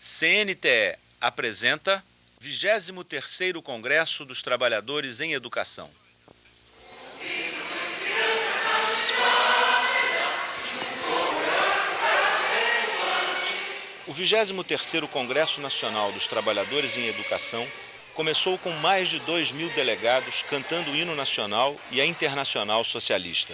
CNTE apresenta 23º Congresso dos Trabalhadores em Educação. O 23º Congresso Nacional dos Trabalhadores em Educação começou com mais de 2.000 delegados cantando o hino nacional e a Internacional Socialista.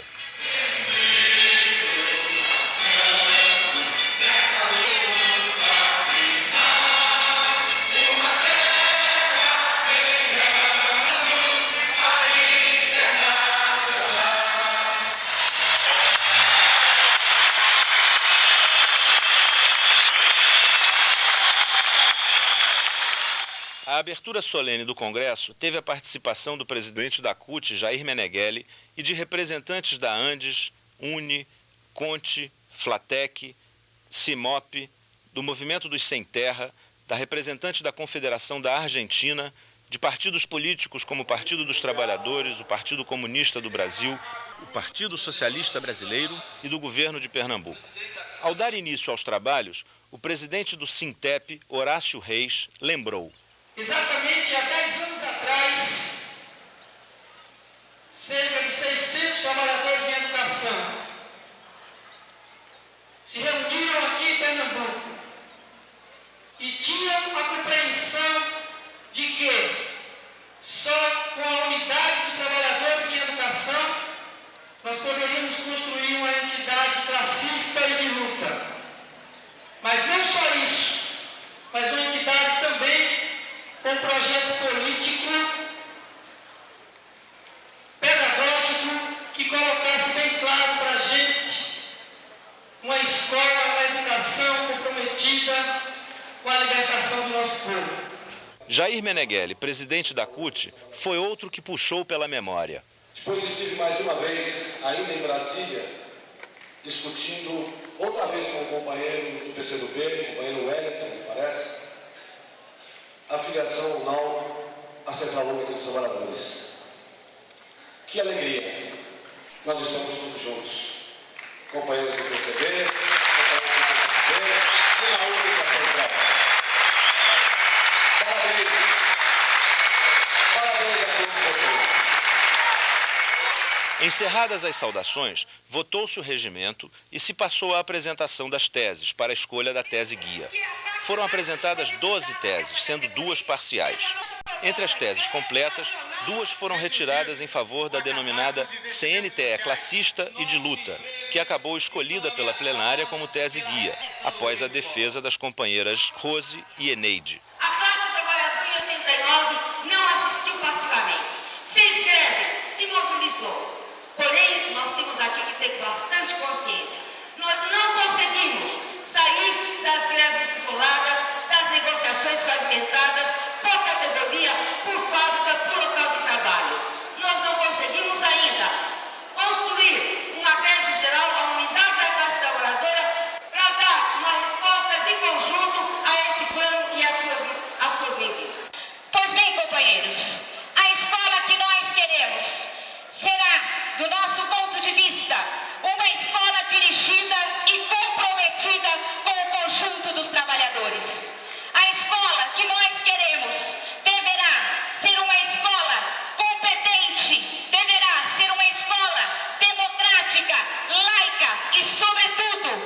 A abertura solene do Congresso teve a participação do presidente da CUT, Jair Meneghelli, e de representantes da Andes, UNE, CONTE, FLATEC, CIMOP, do Movimento dos Sem Terra, da representante da Confederação da Argentina, de partidos políticos como o Partido dos Trabalhadores, o Partido Comunista do Brasil, o Partido Socialista Brasileiro e do governo de Pernambuco. Ao dar início aos trabalhos, o presidente do SINTEP, Horácio Reis, lembrou: exatamente há 10 anos atrás, cerca de 600 trabalhadores em educação se reuniram aqui em Pernambuco e tinham a compreensão de que só com a unidade dos trabalhadores em educação nós poderíamos construir uma entidade classista e de luta. Mas não só isso, mas uma entidade também com um projeto político, pedagógico, que colocasse bem claro para a gente uma escola, uma educação comprometida com a libertação do nosso povo. Jair Meneghelli, presidente da CUT, foi outro que puxou pela memória. Depois estive mais uma vez, ainda em Brasília, discutindo outra vez com o companheiro do PCdoB, o companheiro Wellington, me parece, a filiação ou não à Central Única dos Trabalhadores. Que alegria! Nós estamos todos juntos, companheiros do PCB, companheiros do PCB e na única central. Parabéns! Parabéns a todos vocês! Encerradas as saudações, votou-se o regimento e se passou à apresentação das teses para a escolha da tese guia. Foram apresentadas 12 teses, sendo 2 parciais. Entre as teses completas, 2 foram retiradas em favor da denominada CNTE classista e de luta, que acabou escolhida pela plenária como tese guia, após a defesa das companheiras Rose e Eneide. A classe trabalhadora em 89 não assistiu passivamente, fez greve, se mobilizou. Porém, nós temos aqui que ter bastante consciência. Nós não conseguimos sair das greves isoladas, das negociações fragmentadas, por categoria, por fábrica, por local de trabalho. Nós não conseguimos ainda construir uma greve geral, a unidade da classe trabalhadora, para dar uma resposta de conjunto a esse plano e as suas medidas. Pois bem, companheiros, a escola que nós queremos será, do nosso ponto de vista, uma escola dirigida e comprometida com o conjunto dos trabalhadores. A escola que nós queremos deverá ser uma escola competente, deverá ser uma escola democrática, laica e, sobretudo,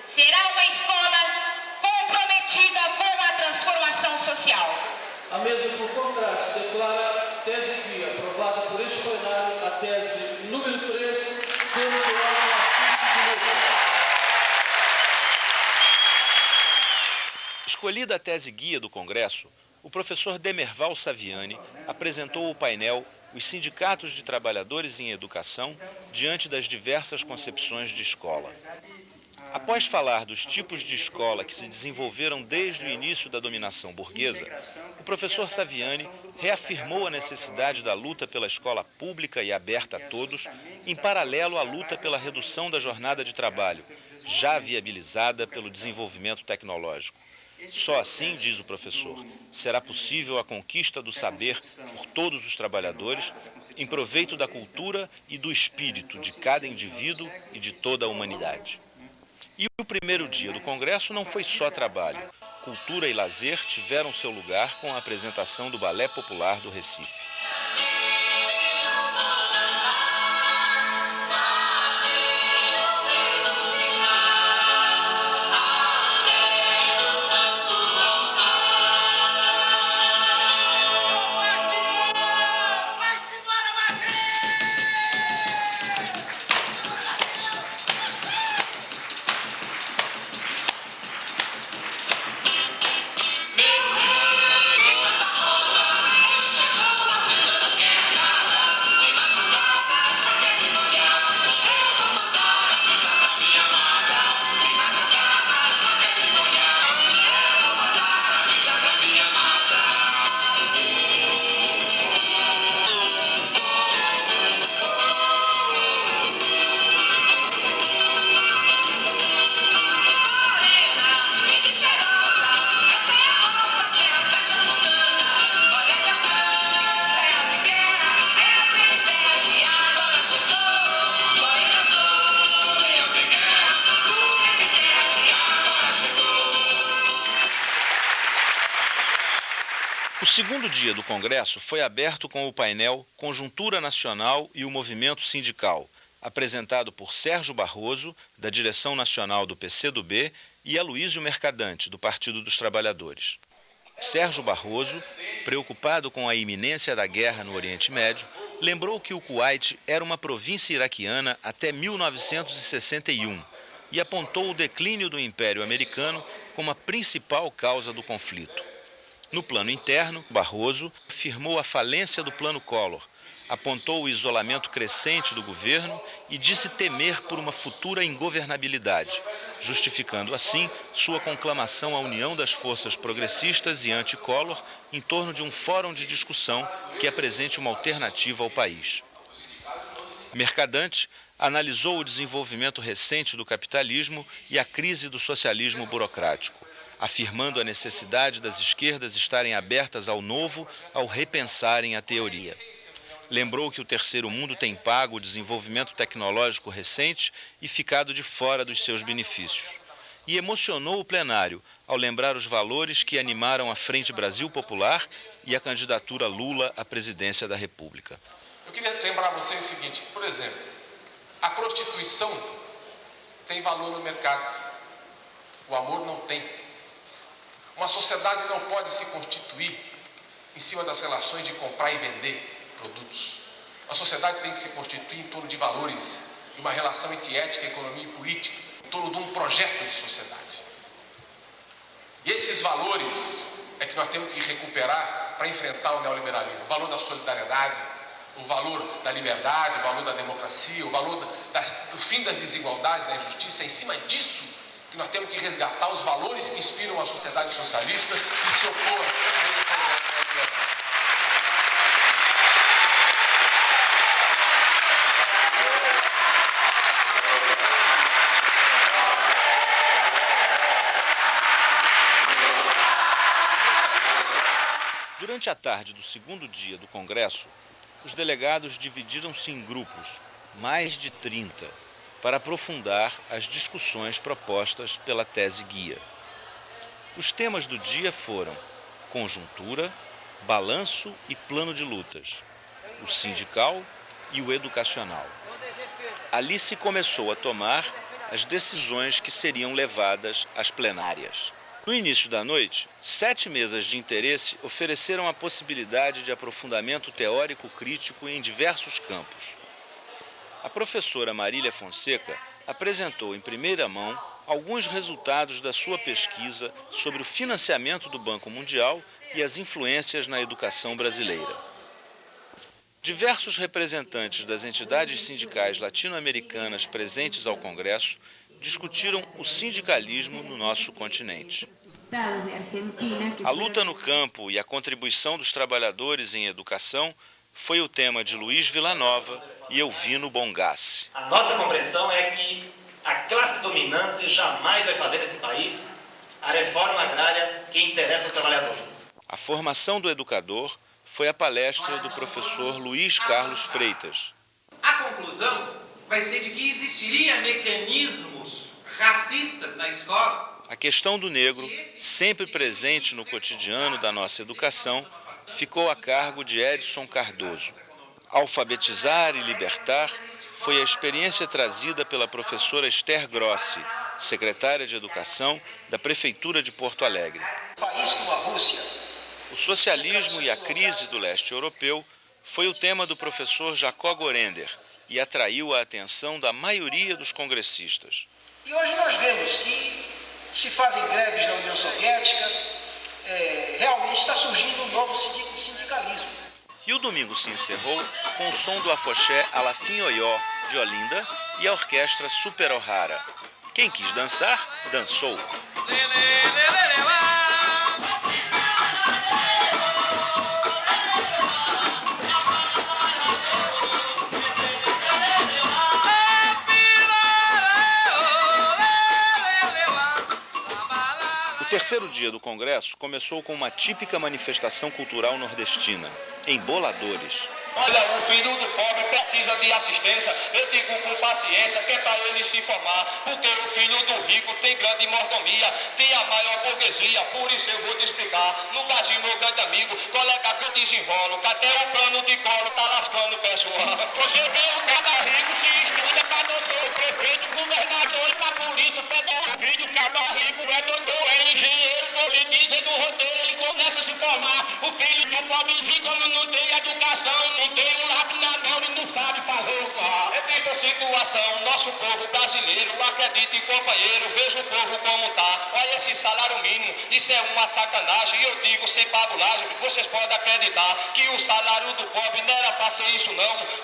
será uma escola comprometida com a transformação social. A mesa, por contraste, declara tese guia, aprovada por este plenário, a tese número 3, sendo Escolhida a tese guia do Congresso, o professor Demerval Saviani apresentou o painel Os Sindicatos de Trabalhadores em Educação diante das diversas concepções de escola. Após falar dos tipos de escola que se desenvolveram desde o início da dominação burguesa, o professor Saviani reafirmou a necessidade da luta pela escola pública e aberta a todos, em paralelo à luta pela redução da jornada de trabalho, já viabilizada pelo desenvolvimento tecnológico. Só assim, diz o professor, será possível a conquista do saber por todos os trabalhadores, em proveito da cultura e do espírito de cada indivíduo e de toda a humanidade. E o primeiro dia do Congresso não foi só trabalho. cultura e lazer tiveram seu lugar com a apresentação do Balé Popular do Recife. O segundo dia do Congresso foi aberto com o painel Conjuntura Nacional e o Movimento Sindical, apresentado por Sérgio Barroso, da direção nacional do PCdoB, e Aloísio Mercadante, do Partido dos Trabalhadores. Sérgio Barroso, preocupado com a iminência da guerra no Oriente Médio, lembrou que o Kuwait era uma província iraquiana até 1961 e apontou o declínio do Império Americano como a principal causa do conflito. No plano interno, Barroso afirmou a falência do Plano Collor, apontou o isolamento crescente do governo e disse temer por uma futura ingovernabilidade, justificando assim sua conclamação à união das forças progressistas e anti-Collor em torno de um fórum de discussão que apresente uma alternativa ao país. Mercadante analisou o desenvolvimento recente do capitalismo e a crise do socialismo burocrático, afirmando a necessidade das esquerdas estarem abertas ao novo, ao repensarem a teoria. Lembrou que o terceiro mundo tem pago o desenvolvimento tecnológico recente e ficado de fora dos seus benefícios. E emocionou o plenário ao lembrar os valores que animaram a Frente Brasil Popular e a candidatura Lula à presidência da República. Eu queria lembrar a vocês o seguinte, por exemplo, a prostituição tem valor no mercado, o amor não tem. Uma sociedade não pode se constituir em cima das relações de comprar e vender produtos. A sociedade tem que se constituir em torno de valores, de uma relação entre ética, economia e política, em torno de um projeto de sociedade. E esses valores é que nós temos que recuperar para enfrentar o neoliberalismo. O valor da solidariedade, o valor da liberdade, o valor da democracia, o valor do fim das desigualdades, da injustiça. É em cima disso que nós temos que resgatar os valores que inspiram a sociedade socialista e se opor a esse projeto neoliberal. Durante a tarde do segundo dia do Congresso, os delegados dividiram-se em grupos, mais de 30, para aprofundar as discussões propostas pela tese guia. Os temas do dia foram conjuntura, balanço e plano de lutas, o sindical e o educacional. Ali se começou a tomar as decisões que seriam levadas às plenárias. No início da noite, 7 mesas de interesse ofereceram a possibilidade de aprofundamento teórico crítico em diversos campos. A professora Marília Fonseca apresentou em primeira mão alguns resultados da sua pesquisa sobre o financiamento do Banco Mundial e as influências na educação brasileira. Diversos representantes das entidades sindicais latino-americanas presentes ao Congresso discutiram o sindicalismo no nosso continente. A luta no campo e a contribuição dos trabalhadores em educação foi o tema de Luiz Villanova e Elvino Bongassi. A nossa compreensão é que a classe dominante jamais vai fazer nesse país a reforma agrária que interessa aos trabalhadores. A formação do educador foi a palestra do professor Luiz Carlos Freitas. A conclusão vai ser de que existiria mecanismos racistas na escola A questão do negro, sempre presente no cotidiano da nossa educação, ficou a cargo de Edson Cardoso. Alfabetizar e libertar foi a experiência trazida pela professora Esther Grossi, secretária de Educação da Prefeitura de Porto Alegre. País como a Rússia. O socialismo e a crise do leste europeu foi o tema do professor Jacó Gorender e atraiu a atenção da maioria dos congressistas. E hoje nós vemos que se fazem greves na União Soviética, realmente está surgindo um novo sindicalismo. E o domingo se encerrou com o som do afoxé Alafim Oió, de Olinda, e a orquestra Super O'Hara. Quem quis dançar, dançou. O terceiro dia do Congresso começou com uma típica manifestação cultural nordestina, Emboladores. Olha, o filho do pobre precisa de assistência, eu digo com paciência, que é para ele se formar, porque o filho do rico tem grande mordomia, tem a maior burguesia, por isso eu vou te explicar. No Brasil, meu grande amigo, colega que eu desenrolo, que até o plano de colo tá lascando o pessoal. Você vê o cada rico se estuda pra doutor, prefeito, governador e pra polícia federal. O filho cada rico é doutor, é engenheiro, vou lhe dizer do roteiro, ele começa a se formar. O filho do pobrezinho, como não tem educação, não tem um lápis na mão e não sabe fazer o carro. É triste a situação, nosso povo brasileiro, acredite companheiro, veja o povo como tá. Olha esse salário mínimo, isso é uma sacanagem, eu digo sem pabulagem, vocês podem acreditar que o salário do pobre não era pra ser isso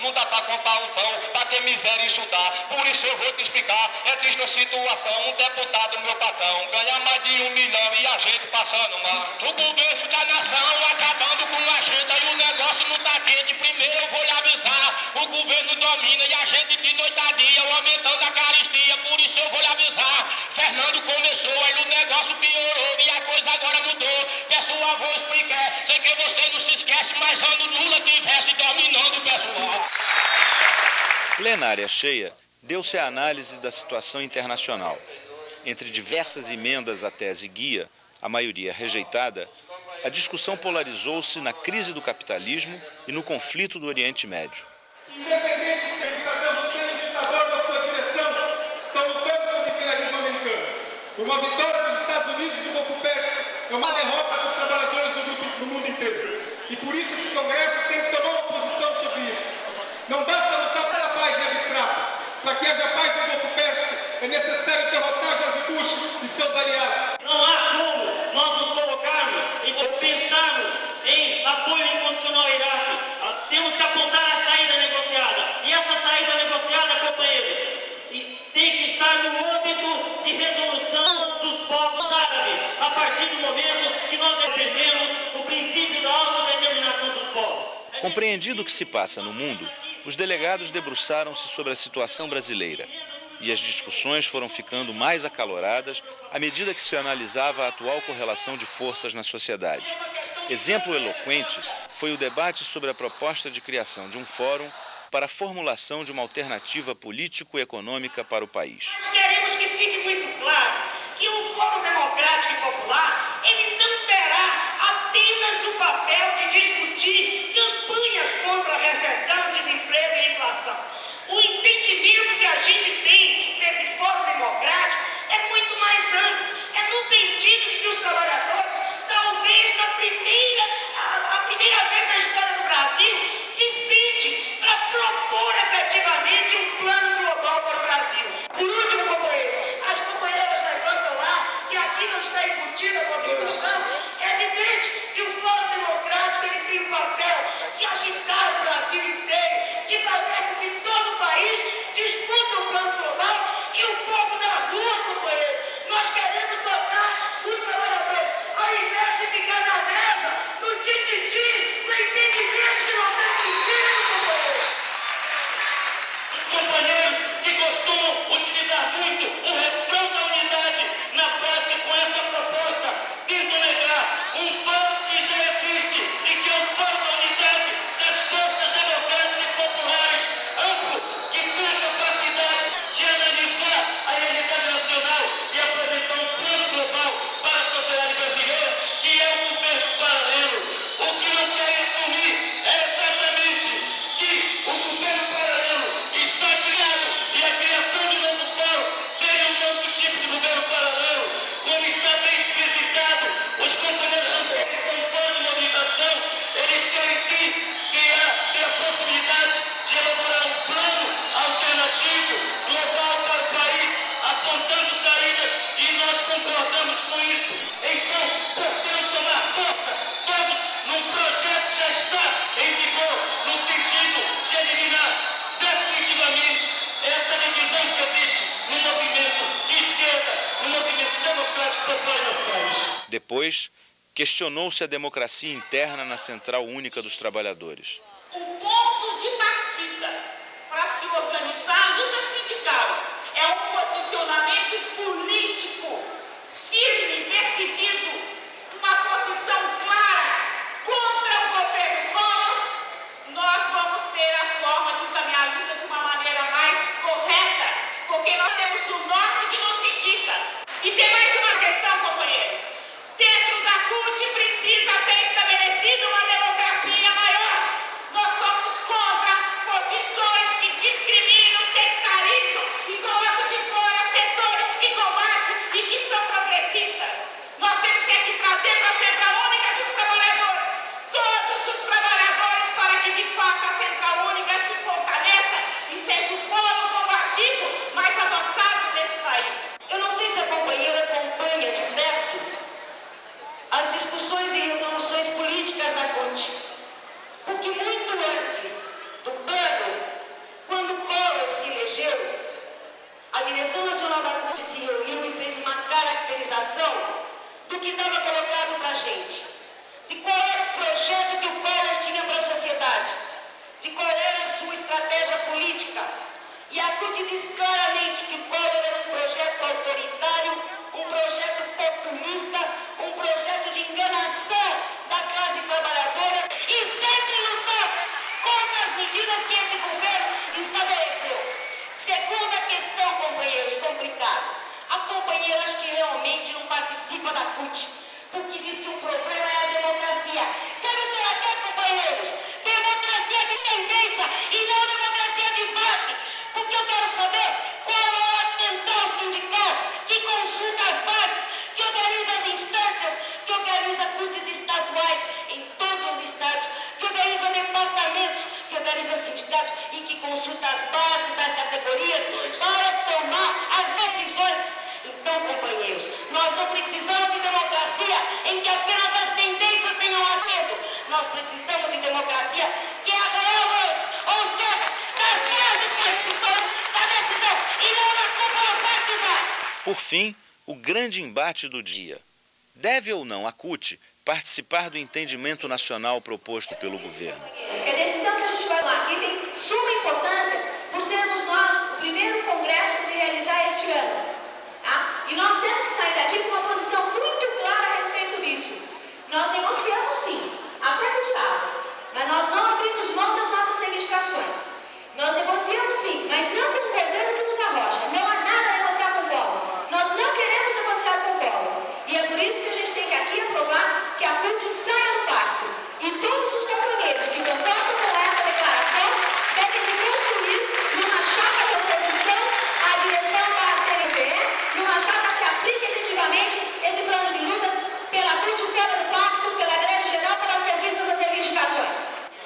não dá pra comprar um pão, pra ter miséria isso dá. Por isso eu vou te explicar, é triste a situação, um deputado, meu patrão, ganha mais de 1 milhão e a gente passando mal. O governo da nação acabando com a agenda e o negócio não tá quente. Primeiro eu vou lhe avisar, o governo domina e a gente de noite a dia aumentando a caristia, por isso eu vou lhe avisar. Fernando começou, aí o negócio piorou e a coisa agora mudou. Pessoal, vou explicar, sei que você não se esquece, mas quando Lula tivesse dominando o pessoal. Plenária cheia, deu-se a análise da situação internacional. Entre diversas emendas à tese guia, a maioria rejeitada, a discussão polarizou-se na crise do capitalismo e no conflito do Oriente Médio. Independente de que sabemos ser o ditador da sua direção, estão lutando contra o imperialismo americano. Uma vitória dos Estados Unidos e do Golfo Pérsico é uma derrota dos trabalhadores do mundo inteiro. E por isso esse Congresso tem que tomar uma posição sobre isso. Não basta lutar pela paz em abstrato. Para que haja paz no Golfo Pérsico, é necessário derrotar George Bush e seus aliados. Não há como nós nos colocarmos e pensarmos em apoio incondicional ao Iraque. Temos que apontar a saída negociada. E essa saída negociada, companheiros, tem que estar no âmbito de resolução dos povos árabes, a partir do momento que nós defendemos o princípio da autodeterminação dos povos. Compreendido o que se passa no mundo, os delegados debruçaram-se sobre a situação brasileira. E as discussões foram ficando mais acaloradas à medida que se analisava a atual correlação de forças na sociedade. Exemplo eloquente foi o debate sobre a proposta de criação de um fórum para a formulação de uma alternativa político-econômica para o país. Nós queremos que fique muito claro que o Fórum Democrático e Popular, ele não terá apenas o papel de discutir campanhas contra a recessão, desemprego e inflação. O entendimento que a gente tem desse Fórum Democrático é muito mais amplo. É no sentido de que os trabalhadores, talvez a primeira vez na história do Brasil, se sentem para propor efetivamente um plano global para o Brasil. Por último, companheiro, as companheiras levantam lá que aqui não está embutida a população. Depois, questionou-se a democracia interna na Central Única dos Trabalhadores. O ponto de partida para se organizar a luta sindical é um posicionamento político firme, decidido, uma posição clara contra o governo Collor. Nós vamos ter a forma de caminhar a luta de uma maneira mais correta, porque nós temos o norte que nos indica. E tem mais uma questão, companheiros. Dentro da CUT precisa ser estabelecida uma democracia maior. Nós somos contra posições que discriminam, sectarizam e colocam de fora setores que combatem e que são progressistas. Nós temos que trazer para a Central Única dos Trabalhadores todos os trabalhadores para que de fato a Central Única se fortaleça e seja o polo combativo mais avançado desse país. Eu não sei se a companheira acompanha de perto as discussões e resoluções políticas da CUT, porque muito antes do plano, quando Collor se elegeu, a direção nacional da CUT se reuniu e fez uma caracterização do que estava colocado para a gente, de qual era o projeto que o Collor tinha para a sociedade, de qual era a sua estratégia política. E a CUT diz claramente que o Collor era um projeto autoritário, um projeto populista, um projeto de enganação da classe trabalhadora e sempre lutou contra as medidas que esse governo estabeleceu. Segunda questão, companheiros, complicada. A companheira acho que realmente não participa da CUT, porque diz que o problema é a democracia. Sabe o que ela quer, companheiros? Democracia de tendência e não democracia de base. Porque eu quero saber qual é a central sindical que consulta as bases, que organiza as instâncias, que organiza CUTs estaduais em todos os estados, que organiza departamentos, que organiza sindicatos e que consulta as bases das categorias para tomar as decisões. Então, companheiros, nós não precisamos de democracia em que apenas as tendências tenham assento. Nós precisamos de democracia que é a real lei, ou seja, das bases participantes da decisão e não da cúpula partidária. Por fim, o grande embate do dia. Deve ou não a CUT participar do entendimento nacional proposto pelo governo? Que a decisão que a gente vai tomar aqui tem suma importância por sermos nós o primeiro congresso a se realizar este ano. Tá? E nós temos que sair daqui com uma posição muito clara a respeito disso. Nós negociamos sim, até com o diálogo, mas nós não abrimos mão das nossas reivindicações. Nós negociamos sim, mas não com o governo que nos arrocha. Não há nada a negociar com o Collor. Nós não queremos negociar com o Collor. E é por isso que a gente tem que aqui aprovar que a CUT saia do pacto. E todos os companheiros que concordam com essa declaração devem se construir numa chapa de oposição à direção da CNPE, numa chapa que aplique efetivamente esse plano de lutas pela CUT fora do pacto, pela greve geral, pelas conquistas das reivindicações.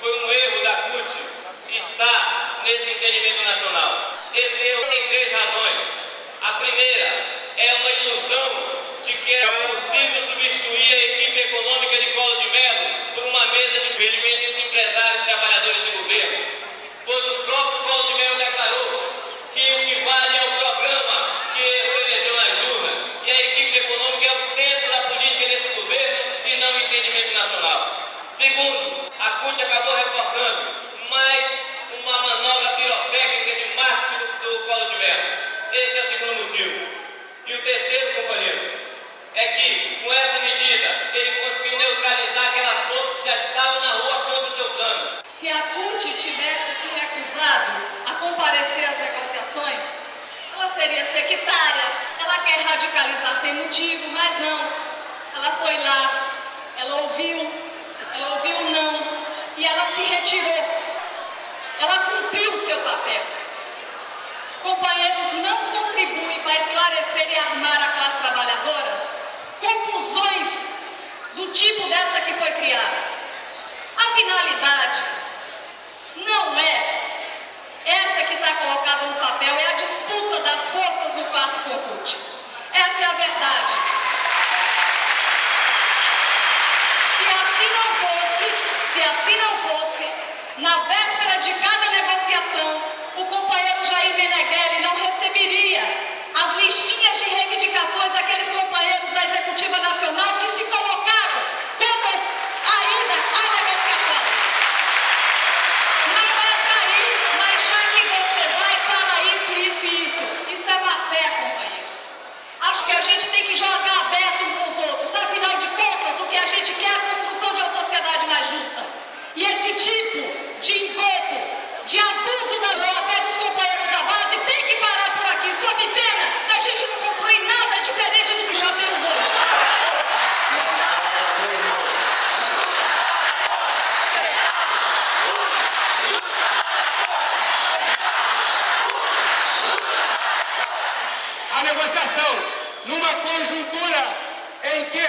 Foi um erro da CUT estar nesse entendimento nacional. Esse erro tem 3 razões. A primeira é uma ilusão de que era possível substituir a equipe econômica de Collor de Mello por uma mesa de entendimento entre empresários, trabalhadores e governo. Pois o próprio Collor de Mello declarou que o que vale é o programa que ele elegeu nas urnas. E a equipe econômica é o centro da política desse governo e não o entendimento nacional. Segundo, a CUT acabou reforçando mais uma manobra pirotécnica de marketing do Collor de Mello. Esse é o segundo motivo. E o terceiro, companheiros, é que, com essa medida, ele conseguiu neutralizar aquelas forças que já estavam na rua contra o seu plano. Se a CUT tivesse se recusado a comparecer às negociações, ela seria sectária, ela quer radicalizar sem motivo, mas não. Ela foi lá, ela ouviu o não e ela se retirou. Ela cumpriu o seu papel. Companheiros, não contribuem para esclarecer e armar a classe trabalhadora confusões do tipo dessa que foi criada. A finalidade não é essa que está colocada no papel, é a disputa das forças no quarto concurso. Essa é a verdade. Se assim não fosse, na véspera de cada negociação, o companheiro Jair Meneghelli não receberia as listinhas de reivindicações daqueles companheiros da Executiva Nacional que se tipo de encontro, de abuso da fé dos companheiros da base tem que parar por aqui, sob pena da gente não construir nada diferente do que já temos hoje. A negociação, numa conjuntura em que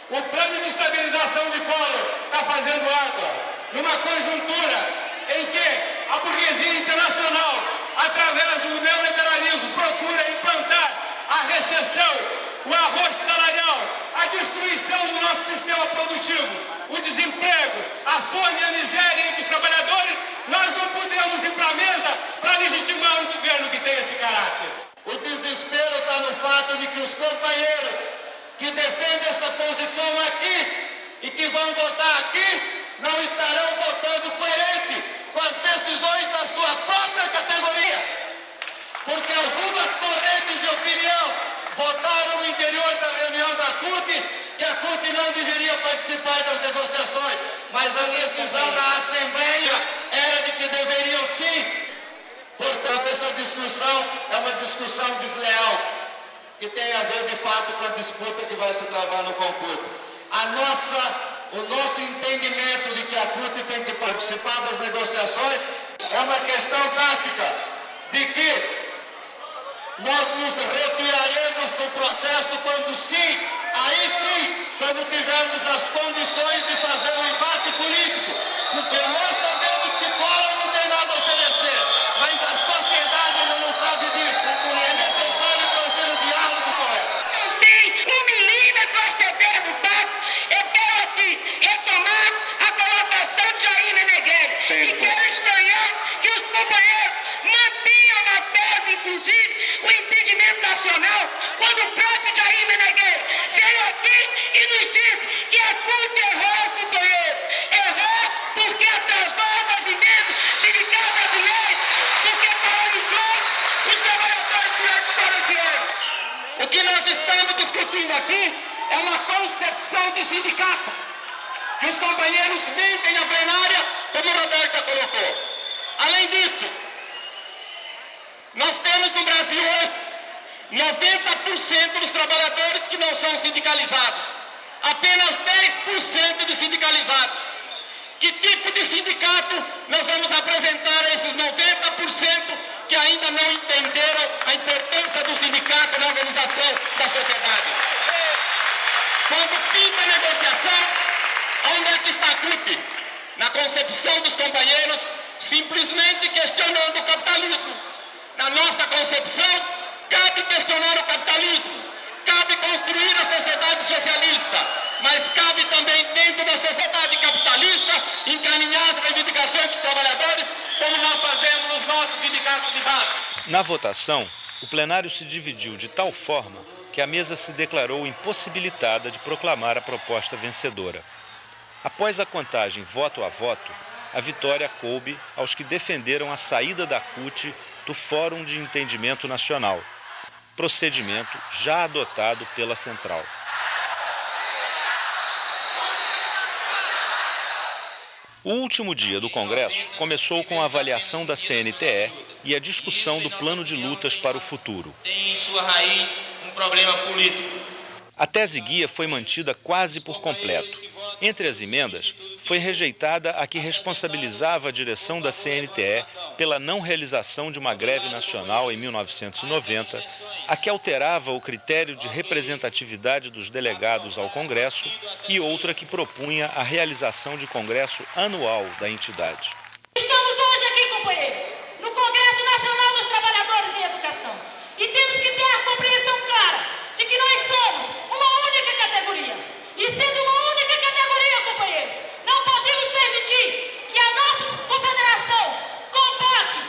o plano de estabilização de Collor está fazendo água, numa conjuntura em que a burguesia internacional, através do neoliberalismo, procura implantar a recessão, o arrocho salarial, a destruição do nosso sistema produtivo, o desemprego, a fome e a miséria entre os trabalhadores, nós não podemos ir para a mesa para legitimar um governo que tem esse caráter. O desespero está no fato de que os companheiros que defendem esta posição aqui e que vão votar aqui não estarão votando coerente com as decisões da sua própria categoria. Porque algumas correntes de opinião votaram no interior da reunião da CUT que a CUT não deveria participar das negociações, mas a decisão da Assembleia era de que deveriam sim. Portanto, essa discussão é uma discussão desleal, que tem a ver, de fato, com a disputa que vai se travar no concurso. O nosso entendimento de que a CUT tem que participar das negociações é uma questão tática, de que nós nos retiraremos do processo quando sim, aí sim, quando tivermos as condições de fazer um embate político, porque nós sabemos que Collor não tem nada a oferecer, mas a sociedade ainda não sabe disso. É necessário fazer o diálogo correto. Não tem um milímetro a ceder no papo. Eu quero aqui retomar a colocação de Jair Meneghel. E quero estranhar que os companheiros mantenham na tese, inclusive, o impedimento nacional, quando o próprio Jair Meneghel veio aqui e nos disse que a CUT errou, companheiro. Errou porque atrasou o movimento sindical brasileiro, porque paralisou os trabalhadores durante todo esse ano. O que nós estamos discutindo aqui é uma concepção de sindicato, que os companheiros mentem à plenária, como a Roberta colocou. Além disso, nós temos no Brasil hoje 90% dos trabalhadores que não são sindicalizados, apenas 10% de sindicalizados. Que tipo de sindicato nós vamos apresentar a esses 90% que ainda não entenderam a importância do sindicato na organização da sociedade? Quando pinta a negociação, onde é que está a CUT? Na concepção dos companheiros, simplesmente questionando o capitalismo. Na nossa concepção, cabe questionar o capitalismo, cabe construir a sociedade socialista, mas cabe também, dentro da sociedade capitalista, encaminhar as reivindicações dos trabalhadores, como nós fazemos nos nossos sindicatos de base. Na votação, o plenário se dividiu de tal forma que a mesa se declarou impossibilitada de proclamar a proposta vencedora. Após a contagem voto a voto, a vitória coube aos que defenderam a saída da CUT do Fórum de Entendimento Nacional, procedimento já adotado pela Central. O último dia do Congresso começou com a avaliação da CNTE e a discussão do plano de lutas para o futuro. Tem em sua raiz um problema político. A tese guia foi mantida quase por completo. Entre as emendas, foi rejeitada a que responsabilizava a direção da CNTE pela não realização de uma greve nacional em 1990, a que alterava o critério de representatividade dos delegados ao Congresso e outra que propunha a realização de congresso anual da entidade. Estamos hoje aqui, companheiros, no Congresso Nacional dos Trabalhadores em Educação. E temos que ter a compreensão clara de que nós somos uma única categoria. E sendo uma única categoria, companheiros, não podemos permitir que a nossa confederação convoque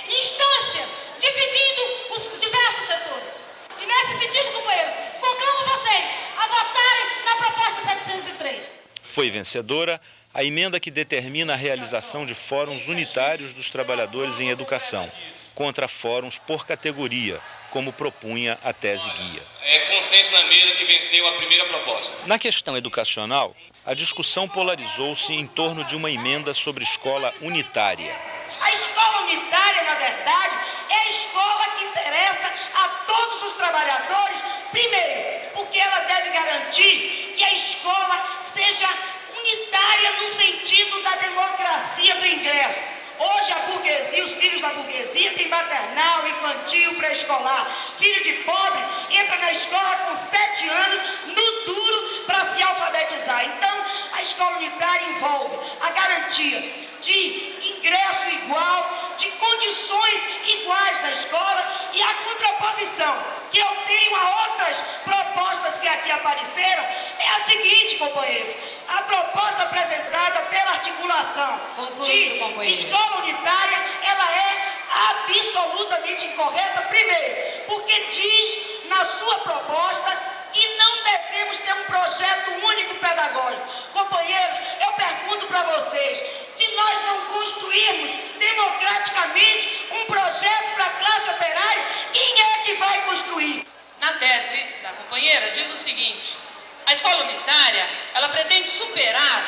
instâncias dividindo os diversos setores. E nesse sentido, companheiros, conclamo vocês a votarem na proposta 703. Foi vencedora a emenda que determina a realização de fóruns unitários dos trabalhadores em educação, contra fóruns por categoria, como propunha a tese guia. É consenso na mesa que venceu a primeira proposta. Na questão educacional, a discussão polarizou-se em torno de uma emenda sobre escola unitária. A escola unitária, na verdade, é a escola que interessa a todos os trabalhadores, primeiro, porque ela deve garantir que a escola seja unitária no sentido da democracia do ingresso. Hoje a burguesia, os filhos da burguesia têm maternal, infantil, pré-escolar. Filho de pobre entra na escola com 7 anos, no duro, para se alfabetizar. Então, a escola unitária envolve a garantia de ingresso igual, de condições iguais na escola e a contraposição que eu tenho a outras propostas que aqui apareceram é a seguinte, companheiro. A proposta apresentada pela articulação de escola unitária, ela é absolutamente incorreta, primeiro, porque diz na sua proposta que não devemos ter um projeto único pedagógico. Companheiros, eu pergunto para vocês, se nós não construirmos democraticamente um projeto para a classe operária, quem é que vai construir? Na tese da companheira diz o seguinte: a escola unitária, ela pretende superar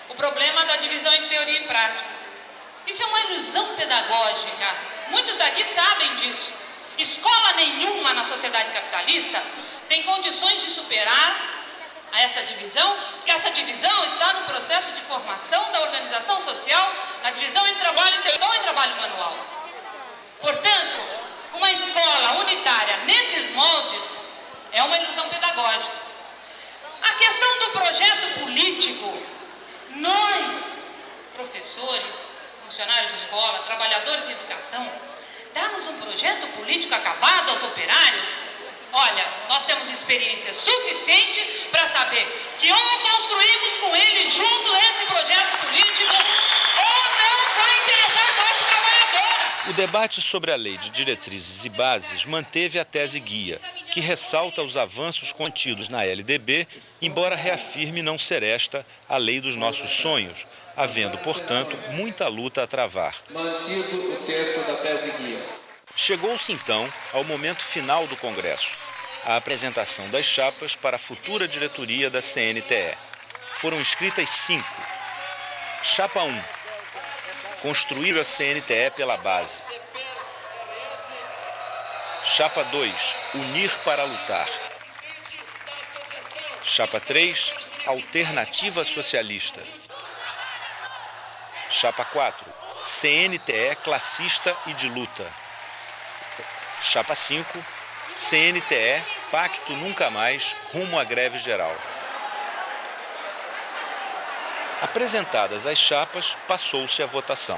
o problema da divisão entre teoria e prática. Isso é uma ilusão pedagógica. Muitos daqui sabem disso. Escola nenhuma na sociedade capitalista tem condições de superar essa divisão, porque essa divisão está no processo de formação da organização social, na divisão entre trabalho intelectual e trabalho manual. Portanto, uma escola unitária nesses moldes é uma ilusão pedagógica. A questão do projeto político, nós, professores, funcionários de escola, trabalhadores de educação, darmos um projeto político acabado aos operários? Olha, nós temos experiência suficiente para saber que ou construímos com eles junto esse projeto político, ou não vai interessar a classe trabalhadora. O debate sobre a Lei de Diretrizes e Bases manteve a tese guia, que ressalta os avanços contidos na LDB, embora reafirme não ser esta a lei dos nossos sonhos, havendo, portanto, muita luta a travar. Mantido o texto da tese guia. Chegou-se, então, ao momento final do Congresso, a apresentação das chapas para a futura diretoria da CNTE. Foram inscritas 5. Chapa 1. Construir a CNTE pela base. Chapa 2. Unir para lutar. Chapa 3. Alternativa socialista. Chapa 4. CNTE classista e de luta. Chapa 5. CNTE, Pacto Nunca Mais, rumo à greve geral. Apresentadas as chapas, passou-se a votação.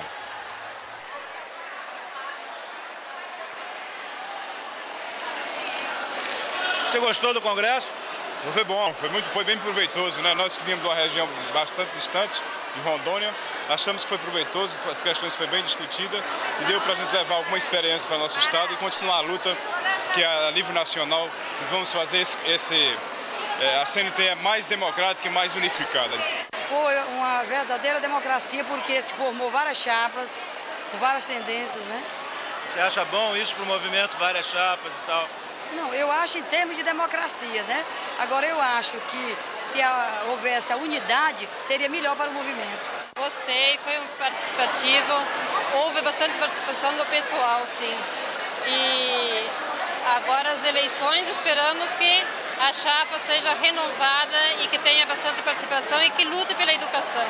Você gostou do Congresso? Foi bom, foi bem proveitoso, né? Nós que viemos de uma região bastante distante, de Rondônia, achamos que foi proveitoso, as questões foram bem discutidas e deu para a gente levar alguma experiência para o nosso estado e continuar a luta que é a nível nacional, nós vamos fazer a CNTE mais democrática e mais unificada. Foi uma verdadeira democracia porque se formou várias chapas, com várias tendências, né? Você acha bom isso para o movimento, várias chapas e tal? Não, eu acho em termos de democracia, né? Agora eu acho que se houvesse a unidade, seria melhor para o movimento. Gostei, foi participativo, houve bastante participação do pessoal, sim. E agora as eleições, esperamos que a chapa seja renovada e que tenha bastante participação e que lute pela educação.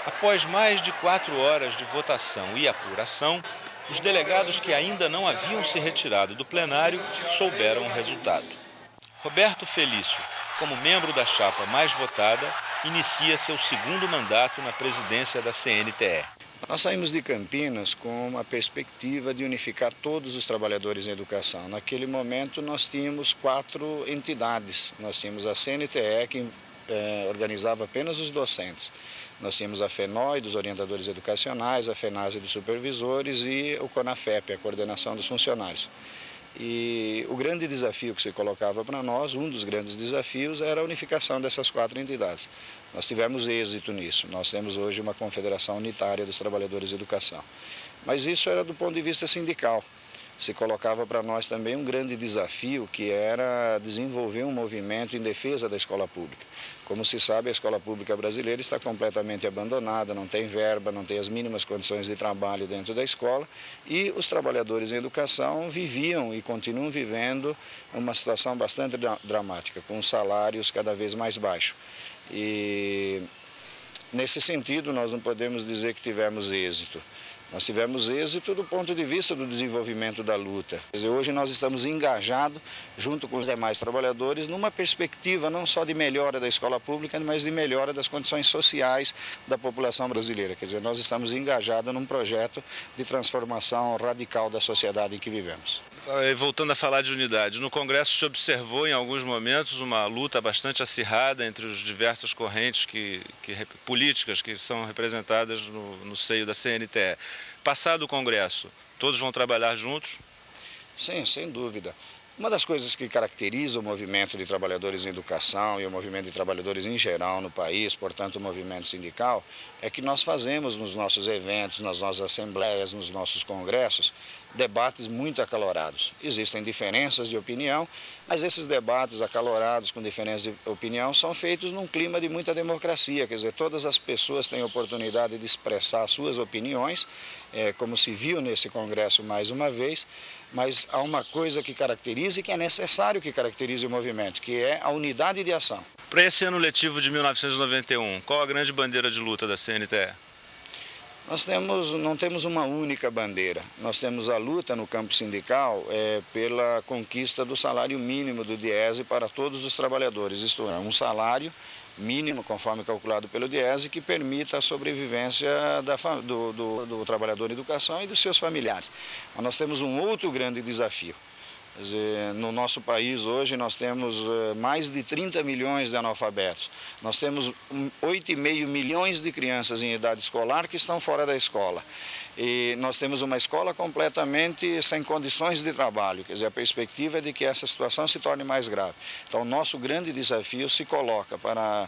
Após mais de 4 horas de votação e apuração, os delegados que ainda não haviam se retirado do plenário souberam o resultado. Roberto Felício, como membro da chapa mais votada, inicia seu 2º mandato na presidência da CNTE. Nós saímos de Campinas com uma perspectiva de unificar todos os trabalhadores em educação. Naquele momento nós tínhamos 4 entidades. Nós tínhamos a CNTE, que organizava apenas os docentes. Nós tínhamos a FENOI, dos orientadores educacionais, a FENASE dos supervisores e o CONAFEP, a coordenação dos funcionários. E o grande desafio que se colocava para nós, um dos grandes desafios, era a unificação dessas 4 entidades. Nós tivemos êxito nisso, nós temos hoje uma confederação unitária dos trabalhadores de educação. Mas isso era do ponto de vista sindical. se colocava para nós também um grande desafio, que era desenvolver um movimento em defesa da escola pública. Como se sabe, a escola pública brasileira está completamente abandonada, não tem verba, não tem as mínimas condições de trabalho dentro da escola, e os trabalhadores em educação viviam e continuam vivendo uma situação bastante dramática, com salários cada vez mais baixos. E nesse sentido, nós não podemos dizer que tivemos êxito. Nós tivemos êxito do ponto de vista do desenvolvimento da luta. Quer dizer, hoje nós estamos engajados, junto com os demais trabalhadores, numa perspectiva não só de melhora da escola pública, mas de melhora das condições sociais da população brasileira. Quer dizer, nós estamos engajados num projeto de transformação radical da sociedade em que vivemos. Voltando a falar de unidade, no Congresso se observou em alguns momentos uma luta bastante acirrada entre as diversas correntes políticas que são representadas no seio da CNTE. Passado o Congresso, todos vão trabalhar juntos? Sim, sem dúvida. Uma das coisas que caracteriza o movimento de trabalhadores em educação e o movimento de trabalhadores em geral no país, portanto o movimento sindical, é que nós fazemos nos nossos eventos, nas nossas assembleias, nos nossos congressos, debates muito acalorados. Existem diferenças de opinião, mas esses debates acalorados com diferenças de opinião são feitos num clima de muita democracia, quer dizer, todas as pessoas têm oportunidade de expressar suas opiniões, como se viu nesse congresso mais uma vez, mas há uma coisa que caracteriza e que é necessário que caracterize o movimento, que é a unidade de ação. Para esse ano letivo de 1991, qual a grande bandeira de luta da CNTE? Nós não temos uma única bandeira, nós temos a luta no campo sindical pela conquista do salário mínimo do Diese para todos os trabalhadores, isto é, um salário mínimo, conforme calculado pelo Diese, que permita a sobrevivência do trabalhador em educação e dos seus familiares. Mas nós temos um outro grande desafio. Quer dizer, no nosso país hoje nós temos mais de 30 milhões de analfabetos. Nós temos 8,5 milhões de crianças em idade escolar que estão fora da escola. E nós temos uma escola completamente sem condições de trabalho. Quer dizer, a perspectiva é de que essa situação se torne mais grave. Então, o nosso grande desafio se coloca para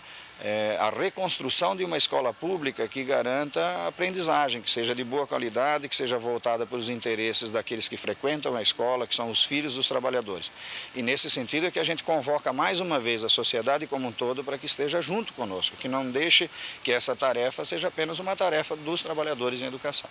a reconstrução de uma escola pública que garanta a aprendizagem, que seja de boa qualidade, que seja voltada para os interesses daqueles que frequentam a escola, que são os filhos dos trabalhadores. E nesse sentido é que a gente convoca mais uma vez a sociedade como um todo para que esteja junto conosco, que não deixe que essa tarefa seja apenas uma tarefa dos trabalhadores em educação.